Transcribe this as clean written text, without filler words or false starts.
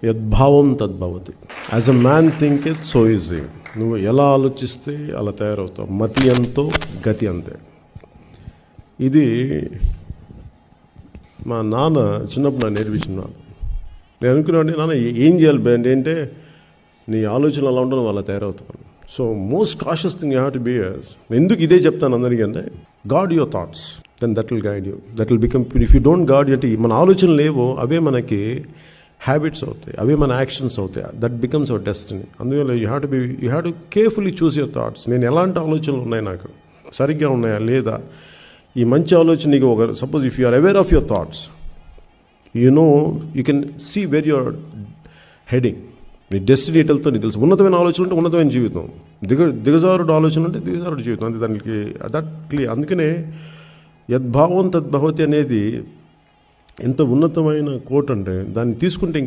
యద్భావం తద్భవతి. As a man thinketh so is he. నువ్వు ఎలా ఆలోచిస్తే అలా తయారవుతావు. మతి ఎంతో గతి అంతే. ఇది మా నాన్న చిన్నప్పుడు నాకు నేర్పించున్నాను. నేను అనుకున్నాను, నాన్న ఏం చేయాలి బ్యాండ్ అంటే నీ ఆలోచనలు అలా ఉండడం అలా తయారవుతాను. So most cautious thing you have to be. ఎందుకు ఇదే చెప్తాను అందరికీ అంటే, guard your thoughts, then that will guide you, that will become. If you don't guard అంటే మన ఆలోచనలు లేవో అవే మనకి హ్యాబిట్స్ అవుతాయి, అవే మన యాక్షన్స్ అవుతాయి. That becomes our destiny. అందువల్ల you have to carefully choose your thoughts. నేను ఎలాంటి ఆలోచనలు ఉన్నాయి, నాకు సరిగ్గా ఉన్నాయా లేదా, ఈ మంచి ఆలోచన నీకు ఒక suppose if you are aware of your thoughts, you know you can see where your heading. నీ డెస్టినీ ఎటల్తో నీకు తెలుసు. ఉన్నతమైన ఆలోచన ఉంటే ఉన్నతమైన జీవితం, దిగజారుడు ఆలోచన ఉంటే దిగజారుడు జీవితం. అంతే, దానికి దట్ క్లియర్. అందుకనే యద్భావం తద్భవతి అనేది ఎంత ఉన్నతమైన కోట్ అంటే దాన్ని తీసుకుంటే